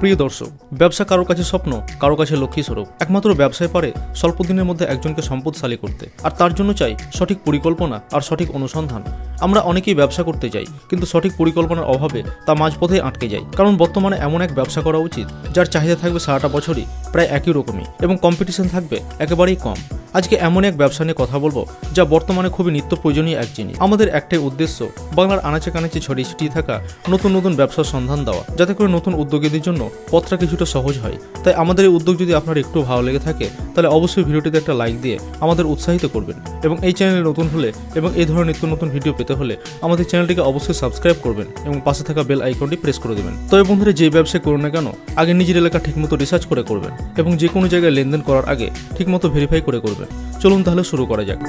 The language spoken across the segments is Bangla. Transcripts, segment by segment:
প্রিয় দর্শক, ব্যবসা কারোর কাছে স্বপ্ন, কারোর কাছে লক্ষ্মী স্বরূপ। একমাত্র ব্যবসায় পারে স্বল্প দিনের মধ্যে একজনকে সম্পদশালী করতে, আর তার জন্য চাই সঠিক পরিকল্পনা আর সঠিক অনুসন্ধান। আমরা অনেকেই ব্যবসা করতে যাই, কিন্তু সঠিক পরিকল্পনার অভাবে তা মাঝপথে আটকে যায়। কারণ বর্তমানে এমন এক ব্যবসা করা উচিত যার চাহিদা থাকবে সারাটা বছরই প্রায় একই রকমই, এবং কম্পিটিশন থাকবে একেবারেই কম। আজকে এমন এক ব্যবসা নিয়ে কথা বলবো যা বর্তমানে খুবই নিত্য প্রয়োজনীয় এক জিনিস। আমাদের একটাই উদ্দেশ্য, বাংলার আনাচে কানাচে ছড়িয়ে ছিটিয়ে থাকা নতুন নতুন ব্যবসার সন্ধান দেওয়া, যাতে করে নতুন উদ্যোগীদের জন্য পথটা কিছুটা সহজ হয়। তাই আমাদের এই উদ্যোগ যদি আপনার একটু ভালো লেগে থাকে, তাহলে অবশ্যই ভিডিওটিতে একটা লাইক দিয়ে আমাদের উৎসাহিত করবেন, এবং এই চ্যানেলে নতুন হলে এবং এই ধরনের নিত্য নতুন ভিডিও পেতে হলে আমাদের চ্যানেলটিকে অবশ্যই সাবস্ক্রাইব করবেন এবং পাশে থাকা বেল আইকনটি প্রেস করে দেবেন। তবে বন্ধুরা, যে ব্যবসা করুন না কেন, আগে নিজের এলাকা ঠিকমতো রিসার্চ করে করবেন, এবং যে কোনো জায়গায় লেনদেন করার আগে ঠিকমতো ভেরিফাই করে করবেন। চলুন তাহলে শুরু করা যাক।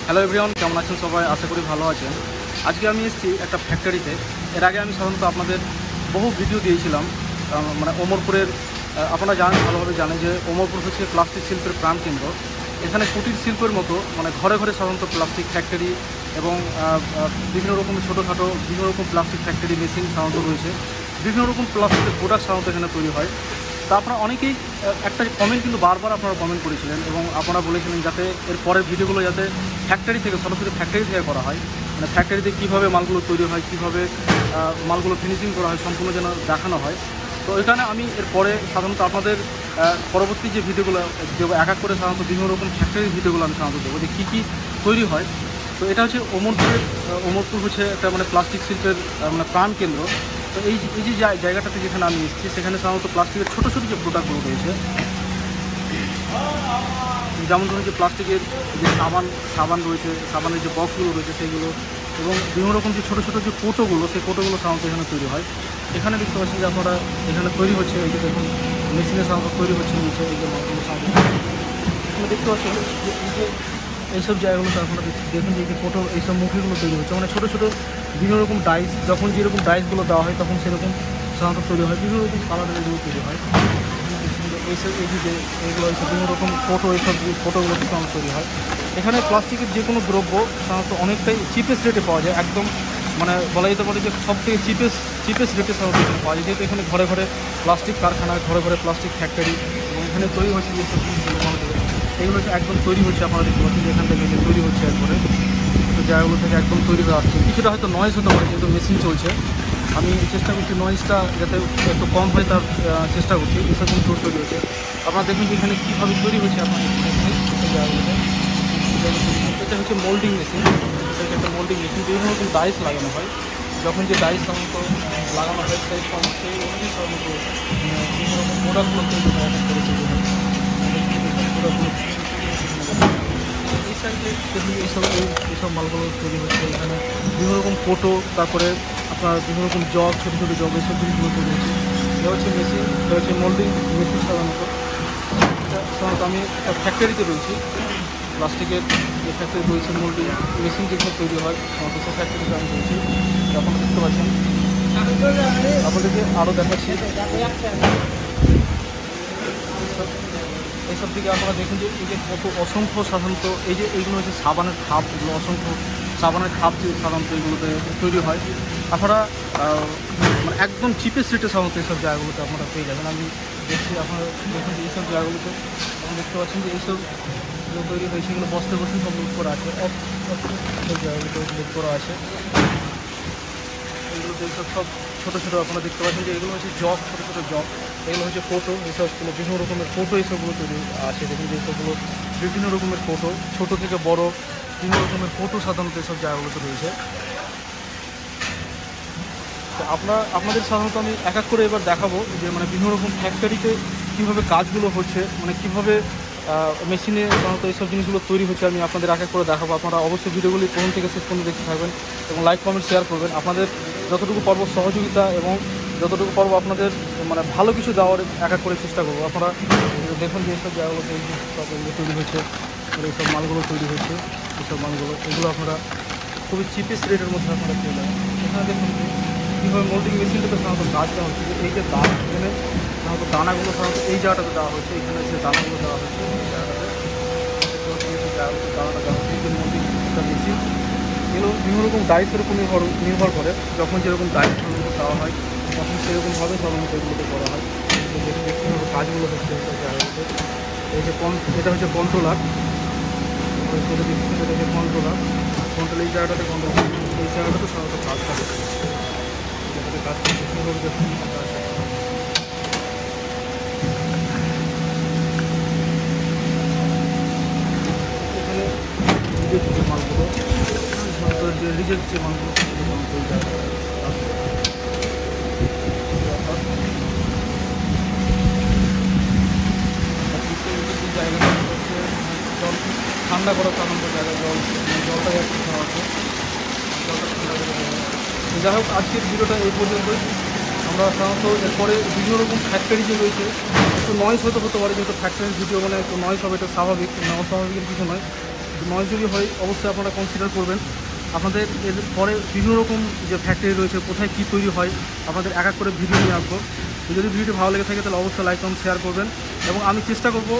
হ্যালো এভরিওয়ান, কেমন আছেন সবাই? আশা করি ভালো আছেন। আজকে আমি এসেছি একটা ফ্যাক্টরিতে। এর আগে আমি সাধারণত আপনাদের বহু ভিডিও দিয়েছিলাম, মানে ওমরপুরের, আপনারা জানেন, ভালোভাবে জানেন যে ওমরপুর হচ্ছে প্লাস্টিক শিল্পের প্রাণকেন্দ্র। এখানে কুটির শিল্পের মতো মানে ঘরে ঘরে সাধারণত প্লাস্টিক ফ্যাক্টরি এবং বিভিন্ন রকমের ছোটোখাটো বিভিন্ন রকম প্লাস্টিক ফ্যাক্টরি মেশিন সাধারণত রয়েছে। বিভিন্ন রকম প্লাস্টিকের প্রোডাক্ট সাধারণত এখানে তৈরি হয়। তা আপনারা অনেকেই একটা কমেন্ট কিন্তু বারবার আপনারা কমেন্ট করেছিলেন, এবং আপনারা বলেছিলেন যাতে এর পরের ভিডিওগুলো যাতে ফ্যাক্টরি থেকে, সরাসরি ফ্যাক্টরি থেকে করা হয়, মানে ফ্যাক্টরিতে কীভাবে মালগুলো তৈরি হয়, কীভাবে মালগুলো ফিনিশিং করা হয়, সম্পূর্ণ যেন দেখানো হয়। তো এখানে আমি এরপরে সাধারণত আপনাদের পরবর্তী যে ভিডিওগুলো দেবো, এক এক করে সাধারণত বিভিন্ন রকম ফ্যাক্টরির ভিডিওগুলো আমি সাধারণত দেবো যে কী কী তৈরি হয়। তো এটা হচ্ছে ওমরপুর হচ্ছে একটা মানে প্লাস্টিক শিল্পের মানে প্রাণকেন্দ্র। তো এই যে জায়গাটাতে যেখানে আমি এসেছি, সেখানে সাধারণত প্লাস্টিকের ছোটো ছোটো যে প্রোডাক্টগুলো রয়েছে, যেমন ধরুন যে প্লাস্টিকের যে সাবান রয়েছে, সাবানের যে বক্সগুলো রয়েছে সেইগুলো, এবং বিভিন্ন রকম যে ছোটো ছোটো যে কোটোগুলো, সেই কোটোগুলো সাধারণত এখানে তৈরি হয়। এখানে দেখতে পাচ্ছেন যে আপনারা এখানে তৈরি হচ্ছে, এই যে দেখুন মেশিনে সাধারণত তৈরি হচ্ছে নিচে, এই যে মালগুলো সাধারণত এখানে দেখতে পাচ্ছেন যে এই যে এইসব জায়গাগুলোতে আপনারা দেখুন যে এই যে কোটো, এইসব মুখগুলো তৈরি হচ্ছে, মানে ছোটো ছোটো বিভিন্ন রকম ডাইস, যখন যেরকম ডাইসগুলো দেওয়া হয় তখন সেরকম সাধারণত তৈরি হয়, বিভিন্ন রকম কালারের এগুলো তৈরি হয়। এইসব এই যে এইগুলো হচ্ছে বিভিন্ন রকম কোটো, এইসব কোটোগুলো কিন্তু আমার তৈরি হয়। এখানে প্লাস্টিকের যে কোনো দ্রব্য সাধারণত অনেকটাই চিপেস্ট রেটে পাওয়া যায়, একদম মানে বলা যেতে পারে যে সব থেকে চিপেস্ট রেটে সাধারণত এখানে পাওয়া যায়, যেহেতু এখানে ঘরে ঘরে প্লাস্টিক কারখানা, ঘরে ঘরে প্লাস্টিক ফ্যাক্টরি, এবং এখানে তৈরি হচ্ছে যেসব জিনিসগুলো আমাদের এগুলো হচ্ছে একদম তৈরি হচ্ছে। আপনারা দেখতে পাচ্ছেন যে এখান থেকে তৈরি হচ্ছে একবারে, তো জায়গাগুলো থেকে একদম তৈরি হয়ে আসছে। কিছুটা হয়তো নয়েজ হতে পারে, কিন্তু মেশিন চলছে, আমি চেষ্টা করছি নয়েজটা যাতে একটু কম হয় তার চেষ্টা করছি। এসব কিন্তু তৈরি হচ্ছে, আপনারা দেখুন যে এখানে কীভাবে তৈরি হচ্ছে। আপনার জায়গাগুলোতে এটা হচ্ছে মোল্ডিং মেশিন, এটা একটা মোল্ডিং মেশিন, বিভিন্ন রকম ডাইস লাগানো হয়। যখন যে ডাইস সাধারণত লাগানো হয় সেই অনুযায়ী সাধারণত বিভিন্ন রকম প্রোডাক্টগুলো তৈরি হয়, এই সাইডে দেখুন এইসব মালগুলো তৈরি হচ্ছে। এখানে বিভিন্ন রকম কোটো, তারপরে আপনার বিভিন্ন রকম জগ, ছোটো ছোটো জগ, এইসব জিনিসগুলো তৈরি হচ্ছে। এটা হচ্ছে মেশিন, এটা হচ্ছে মোল্ডিং মেশিন। সাধারণত আমি একটা ফ্যাক্টরিতে রয়েছি, প্লাস্টিকের যে ফ্যাক্টরি রয়েছে, মোল্ডিং মেশিন যেগুলো তৈরি হয় সমস্ত সেই ফ্যাক্টরিতে আমি রয়েছি। আপনারা দেখতে পাচ্ছেন, আপনাদেরকে আরও দেখাচ্ছি এইসব দিকে। আপনারা দেখুন যে এই যে কত অসংখ্য সাধারণত এই যে এইগুলো হচ্ছে সাবানের খাপ, এগুলো অসংখ্য সাবানের খাপ যে সাধারণত এগুলোতে তৈরি হয়। আপনারা মানে একদম চিপেস্ট রেটে সাধারণত এইসব জায়গাগুলোতে আপনারা পেয়ে যাবেন। আমি দেখছি, আপনারা দেখুন যে এইসব জায়গাগুলোতে আপনারা দেখতে পাচ্ছেন যে এইসব তৈরি হয়েছে, এগুলো বস্তে বসে সব লোড করা আছে, এইসব জায়গাগুলোতে লোড করা আছে। এগুলোতে এইসব সব ছোটো ছোটো আপনারা দেখতে পাচ্ছেন যে এগুলো হচ্ছে জগ, ছোটো ছোটো জগ, এগুলো হচ্ছে কোটো, এইসবগুলো বিভিন্ন রকমের কোটো এইসবগুলো তৈরি আছে। দেখুন যে এইসবগুলো বিভিন্ন রকমের কোটো, ছোটো থেকে বড় বিভিন্ন রকমের কোটো সাধারণত এইসব জায়গাগুলোতে রয়েছে। তো আপনাদের সাধারণত আমি এক এক করে এবার দেখাবো যে মানে বিভিন্ন রকম ফ্যাক্টরিতে কীভাবে কাজগুলো হচ্ছে, মানে কীভাবে মেশিনে সাধারণত এইসব জিনিসগুলো তৈরি হচ্ছে, আমি আপনাদের এক এক করে দেখাবো। আপনারা অবশ্যই ভিডিওগুলি প্রথম থেকে শেষ পর্যন্ত দেখতে থাকবেন, এবং লাইক কমেন্ট শেয়ার করবেন। আপনাদের যতটুকু পারবো সহযোগিতা এবং যতটুকু পারবো আপনাদের মানে ভালো কিছু দেওয়ার এক এক করে চেষ্টা করবো। আপনারা দেখুন যে এইসব জায়গাগুলোতে সব এগুলো তৈরি হচ্ছে, এইসব মালগুলো তৈরি হচ্ছে, এইসব মালগুলো এগুলো আপনারা খুবই চিপেস্ট রেটের মধ্যে আপনারা পেয়ে যাবেন। এখানে দেখুন কীভাবে মোল্ডিং মেশিনটাতে সাধারণত গাছ দেওয়া হচ্ছে, এই যে দাগ, এখানে সাধারণত দানাগুলো সাধারণত এই জায়গাটাতে দেওয়া হচ্ছে, এখানে যে দানাগুলো দেওয়া হচ্ছে এই জায়গাটাতে দানাটা দেওয়া হচ্ছে। এই যে মোল্ডিং একটা মেশিন, এগুলো বিভিন্ন রকম ডাইসের উপর নির্ভর করে। যখন যেরকম ডাইস দেওয়া হয় তখন সেরকমভাবে সাধারণত এগুলোকে করা হয়। কীভাবে কাজগুলো হচ্ছে এই জায়গাগুলোতে। এটা হচ্ছে কন্ট্রোলার, এটা হচ্ছে কন্ট্রোলার। এই জায়গাটাতে কন্ট্রোল, এই জায়গাটাতে সাধারণত কাজ থাকে, জায়গাতে কাজ করছে কীভাবে দেখুন। এখানে রিজেক্ট যে মালগুলো, রিজেক্ট যে মালগুলো ওই জায়গায় জায়গাটা হচ্ছে জল ঠান্ডা করার সাধারণত জায়গা, জলটা একটু খাওয়া আছে, জলটা ঠান্ডা করে দেওয়া হয়। যাই হোক, আজকের ভিডিওটা এই পর্যন্তই। আমরা সাধারণত এরপরে বিভিন্ন রকম ফ্যাক্টরি যে রয়েছে, একটু নয়েজ হতে পারে, যেহেতু ফ্যাক্টরির ভিডিও মানে একটু নয়েজ হবে, এটা স্বাভাবিক, অস্বাভাবিকের কিছু নয়। নয়েজ যদি হয় অবশ্যই আপনারা কনসিডার করবেন। আপনাদের এর পরে বিভিন্ন রকম যে ফ্যাক্টরি রয়েছে, কোথায় কী তৈরি হয়, আপনাদের এক এক করে ভিডিও নিয়ে আসবো। যদি ভিডিওটি ভালো লেগে থাকে তাহলে অবশ্যই লাইক কমেন্ট শেয়ার করবেন, এবং আমি চেষ্টা করব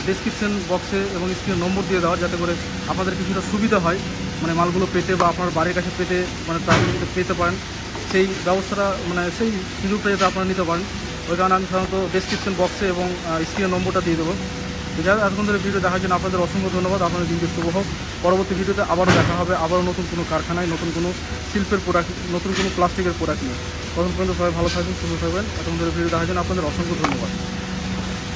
ডেসক্রিপশন বক্সে এবং স্ক্রিনে নম্বর দিয়ে দেওয়ার, যাতে করে আপনাদের কিছুটা সুবিধা হয়, মানে মালগুলো পেতে বা আপনার বাড়ির কাছে পেতে, মানে ট্রাভেলিংতে পেতে পারেন, সেই ব্যবস্থাটা মানে সেই সুযোগটা যাতে আপনারা নিতে পারেন। ওই কারণে আমি সাধারণত ডেসক্রিপশন বক্সে এবং স্ক্রিনের নম্বরটা দিয়ে দেবো। যাই হোক, এতক্ষণ ধরে ভিডিও দেখার জন্য আপনাদের অসংখ্য ধন্যবাদ। আপনাদের দিনকে শুভ হোক। পরবর্তী ভিডিওতে আবারও দেখা হবে, আবারও নতুন কোনো কারখানায়, নতুন কোনো শিল্পের প্রোডাক্ট, নতুন কোনো প্লাস্টিকের প্রোডাক্ট নিয়ে। তখন পর্যন্ত সবাই ভালো থাকবেন, সুস্থ থাকবেন। এতক্ষণ ধরে ভিডিও দেখার জন্য আপনাদের অসংখ্য ধন্যবাদ।